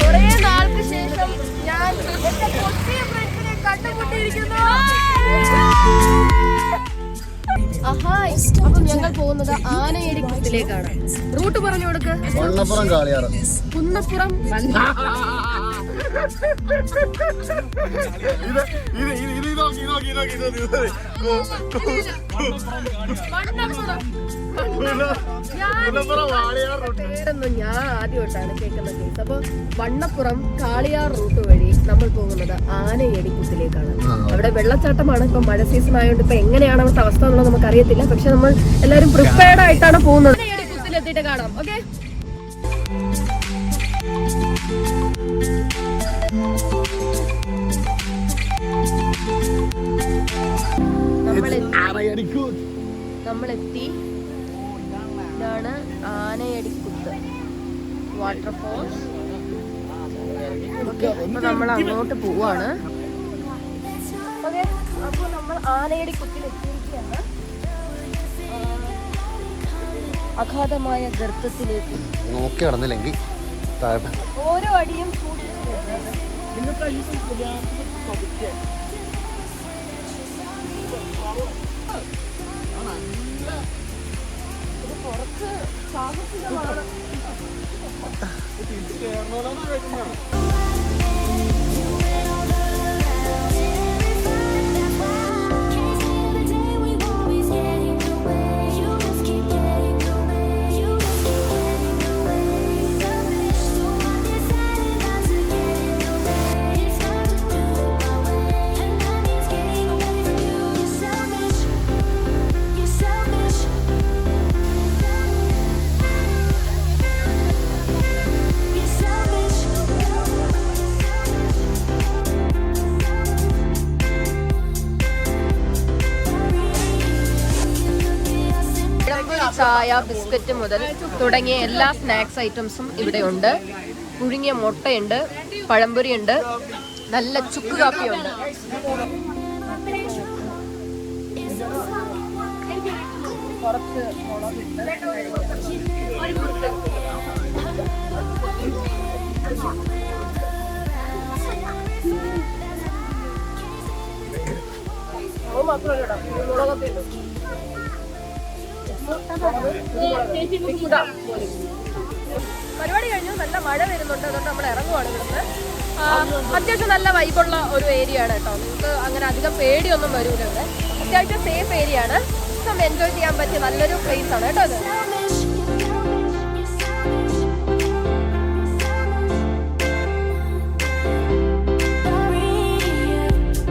കുറേ നാൾക്ക് ശേഷം ഞാൻ എന്റെ പൊട്ടിയ ഫ്രണ്ട്സിനെ കണ്ടുമുട്ടിയിരിക്കുന്നു. അപ്പം ഞങ്ങൾ പോകുന്നത് ആനയടിക്കുത്തിലേക്കാണ്. റൂട്ട് പറഞ്ഞു കൊടുക്ക്. വണ്ണപ്പുറം കാളിയാറ്, കുന്നപ്പുറം, പേരൊന്നും ഞാൻ ആദ്യമായിട്ടാണ് കേൾക്കുന്ന കേസ്. അപ്പൊ വണ്ണപ്പുറം കാളിയാർ റൂട്ട് വഴി നമ്മൾ പോകുന്നത് ആനയടിക്കുത്തിലേക്കാണ്. അവിടെ വെള്ളച്ചാട്ടമാണ്. ഇപ്പൊ മഴ സീസൺ ആയതുകൊണ്ട് ഇപ്പൊ എങ്ങനെയാണ് അവിടുത്തെ അവസ്ഥ എന്നുള്ളത് നമുക്ക് അറിയത്തില്ല. പക്ഷെ നമ്മൾ എല്ലാവരും പ്രിപ്പയർഡ് ആയിട്ടാണ് പോകുന്നത്. ആനയടിക്കുത്തിലെത്തിയിട്ട് കാണാം. ഓക്കെ, നമ്മളെത്തി. ഇതാണ് ആനയടിക്കുത്ത് വാട്ടർഫോൾസ്. ഓക്കെ, അപ്പൊ നമ്മൾ അങ്ങോട്ട് പോവാണ്. ഓക്കെ, അപ്പൊ നമ്മൾ ആനയടിക്കുത്തിൽ എത്തിയിരിക്കുകയാണ്. അഗാധമായ ഗർത്തത്തിലേക്ക് നോക്കി നടന്നില്ലെങ്കിൽ ഓരോ അടിയും കുറച്ച് സാഹസികമാണ്. ചായ, ബിസ്ക്കറ്റ് മുതൽ തുടങ്ങിയ എല്ലാ സ്നാക്സ് ഐറ്റംസും ഇവിടെ ഉണ്ട്. പുഴുങ്ങിയ മുട്ടയുണ്ട്, പഴംപൊരിയുണ്ട്, നല്ല ചുക്ക് കാപ്പിയുണ്ട്. കുറച്ച് മാത്രമല്ല മുളകൊക്കെയുണ്ട്. പരിപാടി കഴിഞ്ഞു. നല്ല മഴ വരുന്നുണ്ട്, അതുകൊണ്ട് നമ്മൾ ഇറങ്ങുവാണ് ഇവിടുന്ന്. അത്യാവശ്യം നല്ല വൈബുള്ള ഒരു ഏരിയ ആണ് കേട്ടോ. നിങ്ങൾക്ക് അങ്ങനെ അധികം പേടിയൊന്നും വരൂല. ഇവിടെ അത്യാവശ്യം സേഫ് ഏരിയ ആണ്. എൻജോയ് ചെയ്യാൻ പറ്റിയ നല്ലൊരു പ്ലേസ് ആണ് കേട്ടോ ഇത്.